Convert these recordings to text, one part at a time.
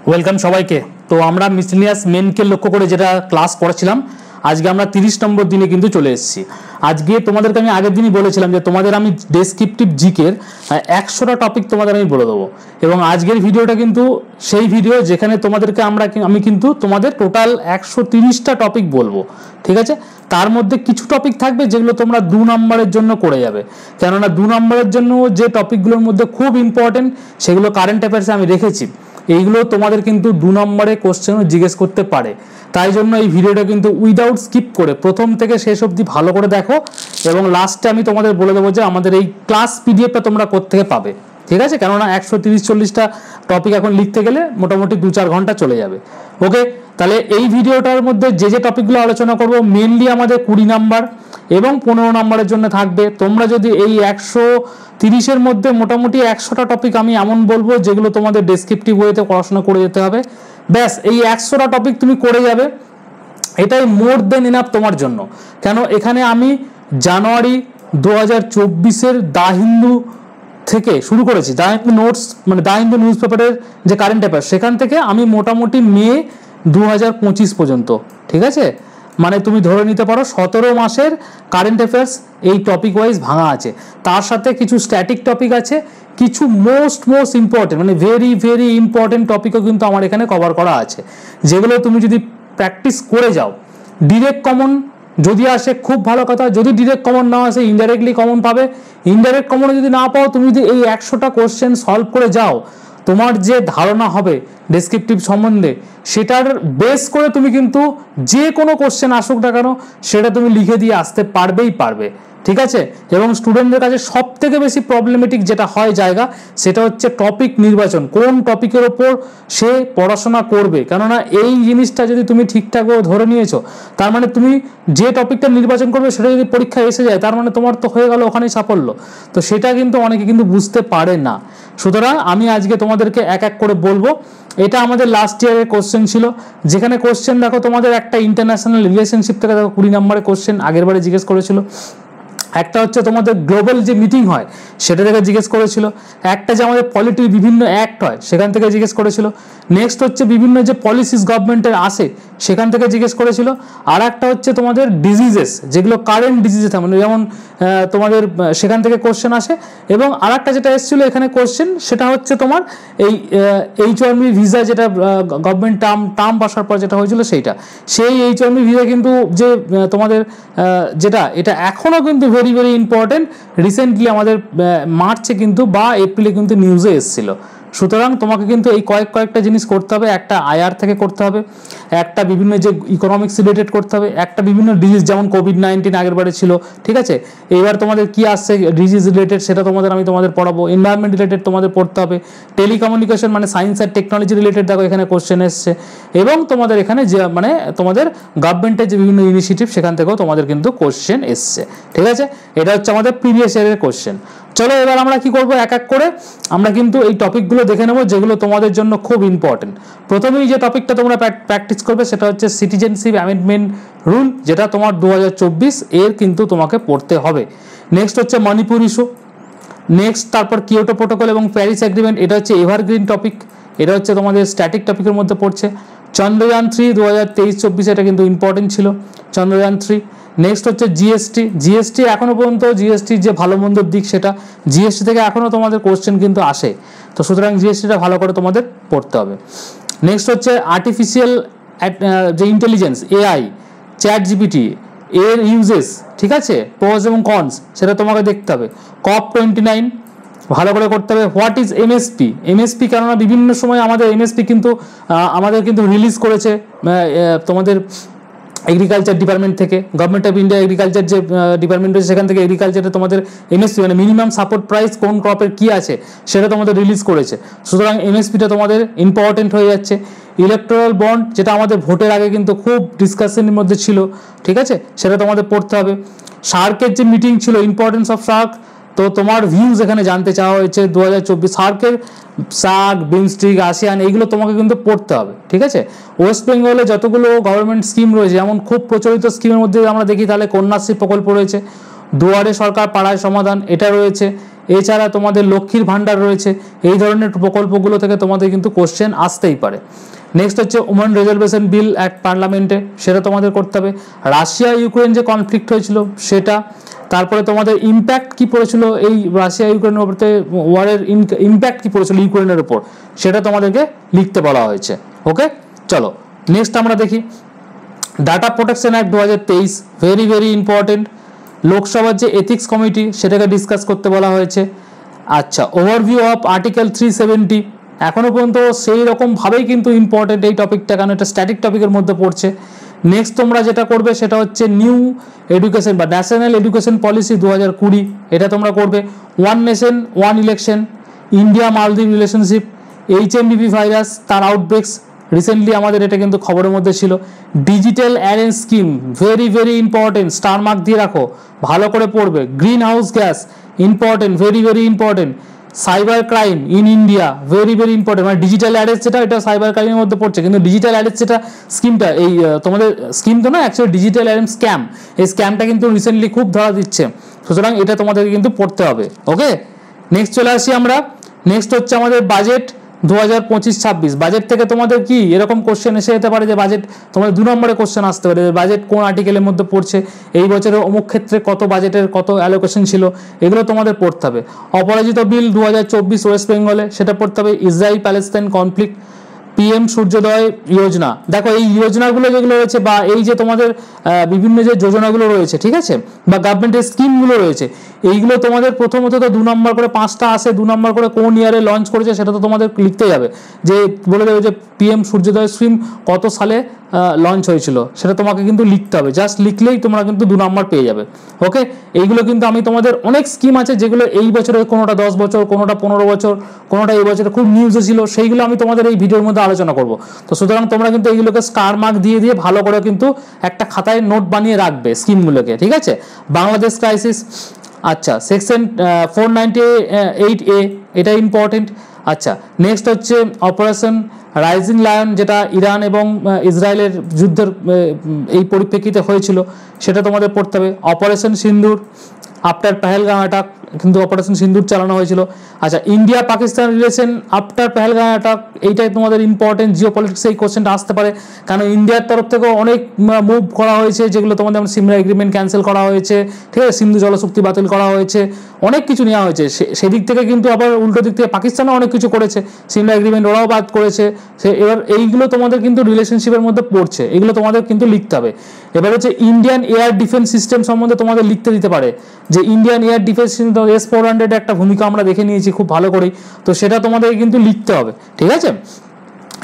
Welcome সবাইকে। তো আমরা মিসলিনিয়াস মেনকে লক্ষ্য করে যেটা ক্লাস করেছিলাম, আজকে আমরা 30 নম্বর দিনে কিন্তু চলে এসেছি। আজকে তোমাদেরকে আমি আগের দিনই বলেছিলাম যে তোমাদের আমি ডেসক্রিপটিভ জিকের 100টা টপিক তোমাদের আমি বলে দেবো, এবং আজকের ভিডিওটা কিন্তু সেই ভিডিও যেখানে তোমাদেরকে আমি কিন্তু তোমাদের টোটাল 130টা টপিক বলবো, ঠিক আছে। তার মধ্যে কিছু টপিক থাকবে যেগুলো তোমরা 2 নম্বরের জন্য করে যাবে, কেননা 2 নম্বরের জন্য যে টপিকগুলোর মধ্যে খুব ইম্পর্টেন্ট সেগুলো কারেন্ট অ্যাফেয়ার্সে আমি রেখেছি। এইগুলো তোমাদের কিন্তু 2 নম্বরে কোশ্চেনও জিজ্ঞেস করতে পারে, তাই জন্য এই ভিডিওটা কিন্তু উইদাউট স্কিপ করে প্রথম থেকে শেষ অবধি ভালো করে দেখো, এবং লাস্টে আমি তোমাদের বলে দেবো যে আমাদের এই ক্লাস পিডিএফটা তোমরা কোত্থেকে পাবে, ঠিক আছে। কেননা 130-40টা টপিক এখন লিখতে গেলে মোটামুটি 2-4 ঘন্টা চলে যাবে। ওকে, তাহলে এই ভিডিওটার মধ্যে যে টপিকগুলো আলোচনা করব মেনলি আমাদের 20 নাম্বার এবং 15 নম্বরের জন্য থাকবে। তোমরা যদি এই 130-এর মধ্যে মোটামুটি 100টা টপিক আমি এমন বলবো যেগুলো তোমাদের ডেসক্রিপটিভ ওয়েতে পড়াশোনা করে যেতে হবে, ব্যাস এই 100টা টপিক তুমি করে যাবে, এটাই মোর দেন ইনাফ তোমার জন্য। কেন এখানে আমি জানুয়ারি 2024-এর দা হিন্দু থেকে শুরু করেছি, দা হিন্দু নোটস মানে দা হিন্দু নিউজ পেপারের যে কারেন্ট অ্যাফেয়ার্স, সেখান থেকে আমি মোটামুটি মে 2025 পর্যন্ত, ঠিক আছে, মানে তুমি ধরে নিতে পারো 17 মাসের কারেন্ট অ্যাফেয়ার্স এই টপিক ওয়াইজ ভাঙা আছে। তার সাথে কিছু স্ট্যাটিক টপিক আছে, কিছু মোস্ট ইম্পর্টেন্ট মানে ভেরি ইম্পর্টেন্ট টপিকও কিন্তু আমার এখানে কভার করা আছে, যেগুলো তুমি যদি প্র্যাকটিস করে যাও ডিরেক্ট কমন যদি আসে খুব ভালো কথা, যদি ডিরেক্ট কমন না আসে ইনডাইরেক্টলি কমন পাবে। ইনডাইরেক্ট কমন যদি না পাও, তুমি যদি এই 100টা কোশ্চেন সলভ করে যাও, তোমার যে ধারণা হবে ডেসক্রিপটিভ সম্বন্ধে সেটার বেস করে তুমি কিন্তু যে কোনো কোশ্চেন আসুক না কেন সেটা তুমি লিখে দিয়ে আসতে পারবে, ঠিক আছে। এবং স্টুডেন্টদের কাছে সব থেকে বেশি প্রবলেমেটিক যেটা হয় জায়গা, সেটা হচ্ছে টপিক নির্বাচন, কোন টপিকের ওপর সে পড়াশোনা করবে। কেননা এই জিনিসটা যদি তুমি ঠিকঠাকভাবে ধরে নিয়েছো, তার মানে তুমি যে টপিকটা নির্বাচন করবে সেটা যদি পরীক্ষায় এসে যায়, তার মানে তোমার তো হয়ে গেল ওখানেই সাফল্য। তো সেটা কিন্তু অনেকে কিন্তু বুঝতে পারে না। সুতরাং আমি আজকে তোমাদেরকে এক এক করে বলবো। এটা আমাদের লাস্ট ইয়ারের কোশ্চেন ছিল, যেখানে কোশ্চেন দেখো তোমাদের একটা ইন্টারন্যাশনাল রিলেশনশিপ থেকে দেখো 20 নম্বরের কোশ্চেন আগের বারে জিজ্ঞেস করেছিল। একটা হচ্ছে তোমাদের গ্লোবাল যে মিটিং হয় সেটা থেকে জিজ্ঞেস করেছিল। একটা যে আমাদের পলিটির বিভিন্ন অ্যাক্ট হয় সেখান থেকে জিজ্ঞেস করেছিল। নেক্সট হচ্ছে বিভিন্ন যে পলিসিস গভর্নমেন্টের আসে সেখান থেকে জিজ্ঞেস করেছিল। আর একটা হচ্ছে তোমাদের ডিজিজেস, যেগুলো কারেন্ট ডিজিজেস মানে যেমন তোমাদের সেখান থেকে কোশ্চেন আসে। এবং আর একটা যেটা এসেছিলো এখানে কোশ্চেন, সেটা হচ্ছে তোমার এই H1B ভিসা, যেটা গভর্নমেন্ট টার্ম আসার পর যেটা হয়েছিল সেইটা, সেই H1B ভিসা কিন্তু যে তোমাদের যেটা এটা এখনও কিন্তু ভেরি ইম্পর্টেন্ট। রিসেন্টলি আমাদের মার্চে কিন্তু বা এপ্রিলে কিন্তু নিউজে এসেছিল। সুতরাং তোমাকে কিন্তু এই কয়েকটা জিনিস করতে হবে। একটা আইআর থেকে করতে হবে, একটা বিভিন্ন যে ইকোনমিক্স রিলেটেড করতে হবে, একটা বিভিন্ন ডিজিজ যেমন কোভিড-19 আগের বারে ছিল, ঠিক আছে। এবার তোমাদের কি আসছে ডিজিজ রিলেটেড সেটা আমি তোমাদের পড়াবো। এনভায়রনমেন্ট রিলেটেড তোমাদের পড়তে হবে। টেলিকমিউনিকেশন মানে সায়েন্স আর টেকনোলজি রিলেটেড দেখো এখানে কোশ্চেন এসছে। এবং তোমাদের এখানে যে মানে তোমাদের গভর্নমেন্টের যে বিভিন্ন ইনিশিয়েটিভ সেখান থেকেও তোমাদের কিন্তু কোশ্চেন এসছে, ঠিক আছে। এটা হচ্ছে আমাদের প্রিভিয়াস ইয়ারের কোশ্চেন। চলো এবার আমরা কি করব, এক এক করে আমরা কিন্তু এই টপিকগুলো দেখে নেব যেগুলো তোমাদের জন্য খুব ইম্পর্টেন্ট। প্রথমেই যে টপিকটা তোমরা প্র্যাকটিস করবে সেটা হচ্ছে সিটিজেনশিপ অ্যামেন্ডমেন্ট রুল, যেটা তোমার 2024 এর কিন্তু তোমাকে পড়তে হবে। নেক্সট হচ্ছে মণিপুর ইস্যু। নেক্সট তারপর কিয়োটো প্রোটোকল এবং প্যারিস এগ্রিমেন্ট, এটা হচ্ছে এভারগ্রিন টপিক, এটা হচ্ছে তোমাদের স্ট্যাটিক টপিকের মধ্যে পড়ছে। চন্দ্রযান 3 2023-24 এটা কিন্তু ইম্পর্টেন্ট ছিল চন্দ্রযান 3। নেক্সট হচ্ছে জিএসটি এখনো পর্যন্ত জিএসটির যে ভালো মন্দর দিক, সেটা জিএসটি থেকে এখনো তোমাদের কোশ্চেন কিন্তু আসে, তো সুতরাং জিএসটিটা ভালো করে তোমাদের পড়তে হবে। নেক্সট হচ্ছে আর্টিফিশিয়াল যে ইন্টেলিজেন্স এআই, চ্যাট জিপিটি এর ইউজেস, ঠিক আছে, প্রোস এবং কনস সেটা তোমাকে দেখতে হবে। COP29 ভালো করে করতে হবে। হোয়াট ইজ এমএসপি, কেননা বিভিন্ন সময় আমাদের এমএসপি কিন্তু আমাদের কিন্তু রিলিজ করেছে তোমাদের এগ্রিকালচার ডিপার্টমেন্ট থেকে, গভর্নমেন্ট অফ ইন্ডিয়া এগ্রিকালচার যে ডিপার্টমেন্ট রয়েছে সেখান থেকে এগ্রিকালচারে তোমাদের এমএসপি মানে মিনিমাম সাপোর্ট প্রাইস কোন ক্রপের কী আছে সেটা তোমাদের রিলিজ করেছে। সুতরাং এমএসপিটা তোমাদের ইম্পর্টেন্ট হয়ে যাচ্ছে। ইলেকট্রাল বন্ড, যেটা আমাদের ভোটের আগে কিন্তু খুব ডিসকাশনের মধ্যে ছিল, ঠিক আছে, সেটা তোমাদের পড়তে হবে। সার্কের যে মিটিং ছিল, ইম্পর্টেন্স অফ সার্ক, তো তোমার ভিউজ এখানে জানতে চাওয়া হয়েছে 2024 সার্কের, সার্ক, বিমস্টিক, আসিয়ান, এইগুলো তোমাকে কিন্তু পড়তে হবে, ঠিক আছে। ওয়েস্ট বেঙ্গলে যতগুলো গভর্নমেন্ট স্কিম রয়েছে, যেমন খুব প্রচলিত স্কিমের মধ্যে আমরা দেখি তাহলে কন্যাশ্রী প্রকল্প রয়েছে, দুয়ারে সরকার পাড়ায় সমাধান এটা রয়েছে, এছাড়া তোমাদের লক্ষ্মীর ভাণ্ডার রয়েছে, এই ধরনের প্রকল্পগুলো থেকে তোমাদের কিন্তু কোশ্চেন আসতেই পারে। নেক্সট হচ্ছে ওমেন রিজার্ভেশন বিল অ্যাক্ট পার্লামেন্টে, সেটা তোমাদের করতে হবে। রাশিয়া ইউক্রেন যে কনফ্লিক্ট হয়েছিল সেটা, তারপরে তোমাদের ইম্প্যাক্ট কি পড়েছিল এই রাশিয়া ইউক্রেনের উপরে, ওয়ারের ইম্প্যাক্ট কি পড়েছিল ইউক্রেনের উপর, সেটা তোমাদেরকে লিখতে বলা হয়েছে। ওকে, চলো নেক্সট আমরা দেখি data protection act 2023, very very important. লোকসভার যে এথিক্স কমিটি সেটাকে ডিসকাস করতে বলা হয়েছে। আচ্ছা, ওভারভিউ অফ আর্টিকেল 370, এখনও পর্যন্ত সেই রকমভাবেই কিন্তু ইম্পর্টেন্ট এই টপিকটা, কারণ এটা স্ট্যাটিক টপিকের মধ্যে পড়ছে। নেক্সট তোমরা যেটা করবে সেটা হচ্ছে নিউ এডুকেশন বা ন্যাশনাল এডুকেশন পলিসি 2020, এটা তোমরা করবে। One nation one election, India মালদ্বীপ রিলেশনশিপ, HMPV ভাইরাস তার আউটব্রেকস, রিসেন্টলি আমাদের এটা কিন্তু খবরের মধ্যে ছিল। Digital arrange scheme, very very important, star mark দিয়ে রাখো, ভালো করে পড়বে। Green house gas important, very very important. Cyber crime in India, very very important, মানে ডিজিটাল অ্যারেস্ট যেটা, এটা সাইবার ক্রাইমের মধ্যে পড়ছে, কিন্তু ডিজিটাল অ্যারেস্ট যেটা স্কিমটা, এই তোমাদের স্কিম তো না, অ্যাকচুয়ালি ডিজিটাল অ্যারেস্ট স্ক্যাম, এই স্ক্যামটা কিন্তু রিসেন্টলি খুব ধরা দিচ্ছে, সুতরাং এটা তোমাদেরকে কিন্তু পড়তে হবে। ওকে, নেক্সট চলে আসি আমরা। নেক্সট হচ্ছে আমাদের বাজেট 2025-26, বাজেট থেকে তোমাদের কি এরকম কোশ্চেন এসে যেতে পারে যে বাজেট তোমাদের 2 নম্বরে কোশ্চেন আসতে পারে, বাজেট কোন আর্টিকেলের মধ্যে পড়ছে, এই বছরের অমুক ক্ষেত্রে কত বাজেটের কত অ্যালোকেশন ছিল, এগুলো তোমাদের পড়তে হবে। অপরাজিত বিল 2024 ওয়েস্ট বেঙ্গলে, সেটা পড়তে হবে। ইসরায়েল প্যালেস্তাইন কনফ্লিক্ট, PM সূর্যোদয় যোজনা, দেখো এই যোজনাগুলো যেগুলো রয়েছে বা এই যে তোমাদের বিভিন্ন যে যোজনাগুলো রয়েছে, ঠিক আছে, বা গভর্নমেন্টের স্কিমগুলো রয়েছে, এইগুলো তোমাদের প্রথমত তো 2 নম্বর করে 5টা আসে, 2 নম্বর করে কোন ইয়ারে লঞ্চ করেছে সেটা তো তোমাদের লিখতে যাবে, যে বলে দেবে যে PM সূর্যোদয় স্কিম কত সালে লঞ্চ হয়েছিল, সেটা তোমাকে কিন্তু লিখতে হবে। জাস্ট লিখলেই তোমরা কিন্তু 2 নম্বর পেয়ে যাবে। ওকে, এইগুলো কিন্তু আমি তোমাদের অনেক স্কিম আছে যেগুলো এই বছরে, কোনোটা 10 বছর, কোনোটা 15 বছর, কোনোটা এই বছরে খুব নিউজে ছিল, সেইগুলো আমি তোমাদের এই ভিডিওর মধ্যে আলোচনা করব। তো সুতরাং তোমরা কিন্তু এইগুলোকে স্টার মার্ক দিয়ে দিয়ে ভালো করে কিন্তু একটা খাতায় নোট বানিয়ে রাখবে স্কিমগুলোকে, ঠিক আছে। বাংলাদেশ ক্রাইসিস, আচ্ছা, সেকশন 498A, এটা ইম্পর্টেন্ট। আচ্ছা, নেক্সট হচ্ছে অপারেশন রাইজিং লায়ন, যেটা ইরান এবং ইসরায়েলের যুদ্ধের এই পরিপ্রেক্ষিতে হয়েছিল, সেটা তোমাদের পড়তে হবে। অপারেশন সিন্দুর, আফটার পেহেলগাম অ্যাটাক, কিন্তু অপারেশন সিন্দুর চালানো হয়েছিল। আচ্ছা, India Pakistan relation after Pahalgam attack, এইটাই তোমাদের ইম্পর্টেন্ট, জিও পলিটিক্সে এই কোশ্চেনটা আসতে পারে, কারণ ইন্ডিয়ার তরফ থেকেও অনেক মুভ করা হয়েছে, যেগুলো তোমাদের যেমন সিমলা এগ্রিমেন্ট ক্যান্সেল করা হয়েছে, ঠিক আছে, সিন্ধু জলচুক্তি বাতিল করা হয়েছে, অনেক কিছু নেওয়া হয়েছে, সেদিক থেকে কিন্তু আবার উল্টো দিক থেকে পাকিস্তানও অনেক কিছু করেছে, সিমলা এগ্রিমেন্ট ওরাও বাদ করেছে। এবার এইগুলো তোমাদের কিন্তু রিলেশনশিপের মধ্যে পড়ছে, এগুলো তোমাদের কিন্তু লিখতে হবে। এবার হচ্ছে ইন্ডিয়ান এয়ার ডিফেন্স সিস্টেম সম্বন্ধে তোমাদের লিখতে দিতে পারে, যে Indian air defence system, S-400 একটা ভূমিকা আমরা দেখে নিয়েছি খুব ভালো করেই, তো সেটা তোমাদের কিন্তু লিখতে হবে, ঠিক আছে।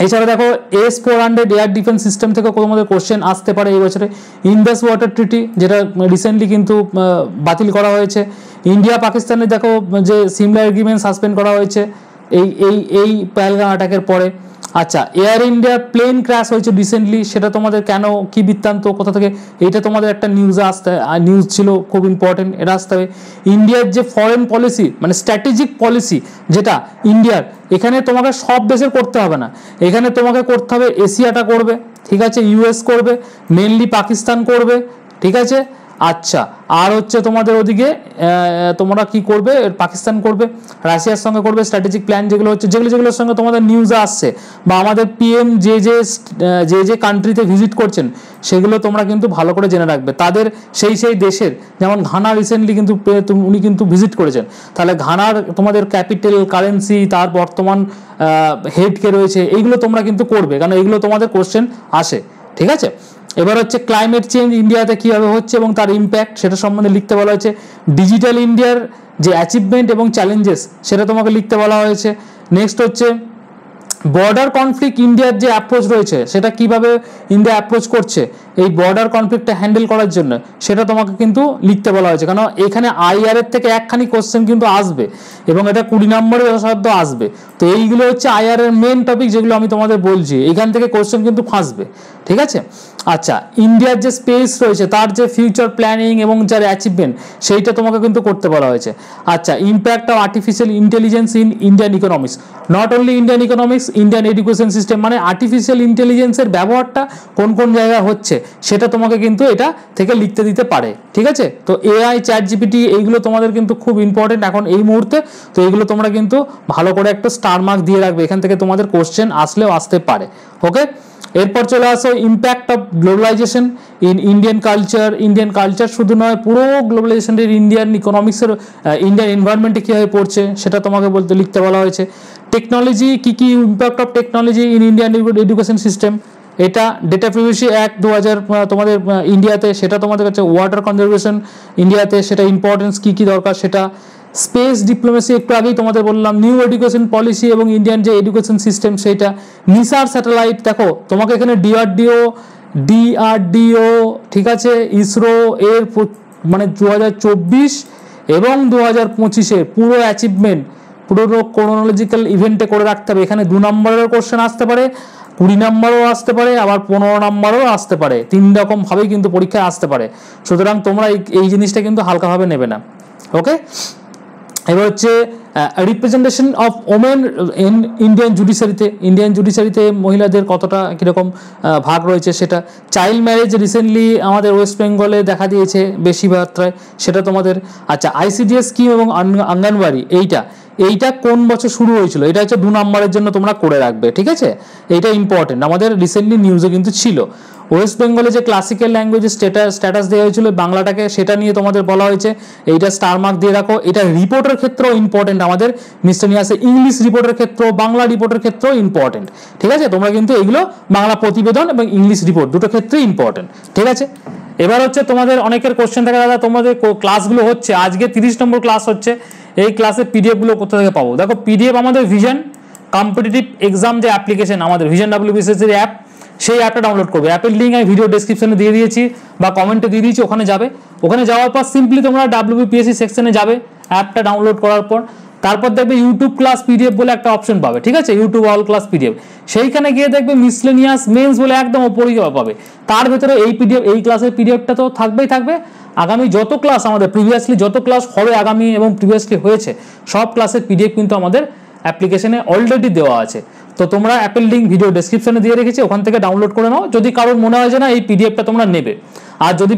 এছাড়া দেখো S-400 এয়ার ডিফেন্স সিস্টেম থেকে তোমাদের কোশ্চেন আসতে পারে এই বছরে। ইন্দাস ওয়াটার ট্রিটি, যেটা রিসেন্টলি কিন্তু বাতিল করা হয়েছে। ইন্ডিয়া পাকিস্তানের দেখো যে সিমলা এগ্রিমেন্ট সাসপেন্ড করা হয়েছে এই এই এই পেহেলগাম অ্যাটাকের পরে। আচ্ছা, এয়ার ইন্ডিয়া প্লেন ক্র্যাশ হয়েছে রিসেন্টলি, সেটা তোমাদের কেন, কি বৃত্তান্ত, কোথা থেকে, এইটা তোমাদের একটা নিউজ ছিল, খুব ইম্পর্টেন্ট, এটা আসতে হবে। ইন্ডিয়ার যে ফরেন পলিসি মানে স্ট্র্যাটেজিক পলিসি যেটা ইন্ডিয়ার, এখানে তোমাকে সব দেশের করতে হবে না, এখানে তোমাকে করতে হবে এশিয়াটা করবে, ঠিক আছে, US করবে, মেনলি পাকিস্তান করবে, ঠিক আছে। আচ্ছা, আর হচ্ছে তোমাদের ওদিকে তোমরা কি করবে, পাকিস্তান করবে, রাশিয়ার সঙ্গে করবে স্ট্র্যাটেজিক প্ল্যান, যেগুলো হচ্ছে যেগুলোর সঙ্গে তোমাদের নিউজে আসছে, বা আমাদের PM যে কান্ট্রিতে ভিজিট করছেন সেগুলো তোমরা কিন্তু ভালো করে জেনে রাখবে, তাদের সেই দেশের, যেমন ঘানা রিসেন্টলি কিন্তু উনি কিন্তু ভিজিট করেছেন, তাহলে ঘানার তোমাদের ক্যাপিটাল, কারেন্সি, তার বর্তমান হেড কে রয়েছে, এইগুলো তোমরা কিন্তু করবে, কারণ এইগুলো তোমাদের কোশ্চেন আসে, ঠিক আছে। এবার হচ্ছে ক্লাইমেট চেঞ্জ ইন্ডিয়াতে কীভাবে হচ্ছে এবং তার ইম্প্যাক্ট, সেটা সম্বন্ধে লিখতে বলা হয়েছে। ডিজিটাল ইন্ডিয়ার যে অ্যাচিভমেন্ট এবং চ্যালেঞ্জেস, সেটা তোমাকে লিখতে বলা হয়েছে। নেক্সট হচ্ছে বর্ডার কনফ্লিক্ট, ইন্ডিয়ার যে অ্যাপ্রোচ রয়েছে সেটা কিভাবে ইন্ডিয়া অ্যাপ্রোচ করছে এই বর্ডার কনফ্লিক্টটা হ্যান্ডেল করার জন্য, সেটা তোমাকে কিন্তু লিখতে বলা হয়েছে, কারণ এখানে IR এর থেকে একখানি কোশ্চেন কিন্তু আসবে এবং এটা 20 নম্বরে যথাসাধ্য আসবে। তো এইগুলো হচ্ছে IR এর মেন টপিক, যেগুলো আমি তোমাদের বলছি, এখান থেকে কোশ্চেন কিন্তু ফাঁসবে, ঠিক আছে। আচ্ছা, ইন্ডিয়ার যে স্পেস রয়েছে তার যে ফিউচার প্ল্যানিং এবং যার অ্যাচিভমেন্ট, সেইটা তোমাকে কিন্তু করতে বলা হয়েছে। আচ্ছা, impact of artificial intelligence in Indian economics, not only Indian economics, Indian education system, মানে আর্টিফিশিয়াল ইন্টেলিজেন্সের ব্যবহারটা কোন কোন জায়গায় হচ্ছে সেটা তোমাকে কিন্তু এটা থেকে লিখতে দিতে পারে, ঠিক আছে। তো এআই, চ্যাট জিপিটি এইগুলো তোমাদের কিন্তু খুব ইম্পর্টেন্ট এখন এই মুহূর্তে। তো এইগুলো তোমরা কিন্তু ভালো করে একটা স্টার মার্ক দিয়ে রাখবে, এখান থেকে তোমাদের কোশ্চেন আসলেও আসতে পারে। ওকে, এরপর চলে আসো impact of globalization in Indian culture. Indian culture শুধু নয়, পুরো গ্লোবালাইজেশনের ইন্ডিয়ান ইকোনমিক্সের, ইন্ডিয়ান এনভায়রনমেন্টে কীভাবে পড়ছে সেটা তোমাকে বলতে লিখতে বলা হয়েছে। টেকনোলজি কী কী, impact of technology in Indian education system, এটা ডেটা প্রাইভেসি অ্যাক্ট 2000 তোমাদের ইন্ডিয়াতে, সেটা তোমাদের কাছে ওয়াটার কনজারভেশন ইন্ডিয়াতে, সেটা ইম্পর্টেন্স কী কী দরকার সেটা। স্পেস ডিপ্লোমেসি একটু আগেই তোমাদের বললাম, নিউ এডুকেশন পলিসি এবং ইন্ডিয়ান যে এডুকেশন সিস্টেম সেইটা। নিসার স্যাটেলাইট, দেখো তোমাকে এখানে ডিআরডিও, ঠিক আছে, ইসরো এর মানে 2024 এবং 2025 পুরো অ্যাচিভমেন্ট, পুরো ক্রোনোলজিক্যাল ইভেন্টে করে রাখতে হবে। এখানে 2 নম্বরের কোশ্চেন আসতে পারে, 20 নম্বরও আসতে পারে, আবার 15 নম্বরও আসতে পারে, 3 রকমভাবেই কিন্তু পরীক্ষায় আসতে পারে। সুতরাং তোমরা এই জিনিসটা কিন্তু হালকাভাবে নেবে না। ওকে, এবার হচ্ছে representation of women in Indian জুডিশিয়ারিতে। ইন্ডিয়ান জুডিশিয়ারিতে মহিলাদের কতটা কীরকম ভাগ রয়েছে সেটা। চাইল্ড ম্যারেজ রিসেন্টলি আমাদের ওয়েস্ট বেঙ্গলে দেখা দিয়েছে বেশি মাত্রায়, সেটা তোমাদের। আচ্ছা, আইসিডিএস স্কিম এবং অঙ্গনওয়াড়ি, এইটা কোন বছর শুরু হয়েছিল, এটা হচ্ছে 2 নম্বরের জন্য তোমরা করে রাখবে, ঠিক আছে। এইটা ইম্পর্টেন্ট, আমাদের রিসেন্টলি নিউজে কিন্তু ছিল। ওয়েস্ট বেঙ্গলে যে ক্লাসিক্যাল ল্যাঙ্গুয়েজের স্ট্যাটাস দেওয়া হয়েছিল বাংলাটাকে, সেটা নিয়ে তোমাদের বলা হয়েছে, এইটা স্টার মার্ক দিয়ে রাখো। এটা রিপোর্টের ক্ষেত্রেও ইম্পর্টেন্ট, আমাদের মিসলেনিয়াসে ইংলিশ রিপোর্টের ক্ষেত্রেও বাংলা রিপোর্টের ক্ষেত্রেও ইম্পর্টেন্ট, ঠিক আছে। তোমরা কিন্তু এগুলো বাংলা প্রতিবেদন এবং ইংলিশ রিপোর্ট দুটো ক্ষেত্রেই ইম্পর্টেন্ট, ঠিক আছে। এবার হচ্ছে তোমাদের অনেকের কোশ্চেন থাকে, দাদা তোমাদের ক্লাসগুলো হচ্ছে, আজকে 30 নম্বর ক্লাস হচ্ছে, এই ক্লাসের পিডিএফগুলো কোথা থেকে পাবো? দেখো, পিডিএফ আমাদের ভিশন কম্পিটিটিভ এক্সাম যে অ্যাপ্লিকেশন, আমাদের ভিশন WBCS অ্যাপ, সেই অ্যাপটা ডাউনলোড করবে। অ্যাপের লিঙ্ক আমি ভিডিও ডেসক্রিপশনে দিয়ে দিয়েছি বা কমেন্টে দিয়ে দিয়েছি, ওখানে যাবে। ওখানে যাওয়ার পর সিম্পলি তোমরা WBPSC সেকশনে যাবে, অ্যাপটা ডাউনলোড করার পর তারপর দেখবে ইউটিউব ক্লাস পিডিএফ বলে একটা অপশন পাবে, ঠিক আছে, ইউটিউব অল ক্লাস পিডিএফ। সেইখানে গিয়ে দেখবে মিসলেনিয়াস মেন্স বলে একদম ওপরেই পাবে। তার ভেতরে এই পিডিএফ, এই ক্লাসের পিডিএফটা তো থাকবেই থাকবে। আগামী যত ক্লাস আমাদের প্রিভিয়াসলি যত ক্লাস হবে আগামী এবং প্রিভিয়াসলি হয়েছে সব ক্লাসের পিডিএফ কিন্তু আমাদের অ্যাপ্লিকেশনে অলরেডি দেওয়া আছে। তো তোমরা অ্যাপের লিঙ্ক ভিডিও ডেসক্রিপশনে দিয়ে রেখেছি, ওখান থেকে ডাউনলোড করে নাও যদি কারোর মনে হয় যে না এই পিডিএফটা তোমরা নেবে। আর যদি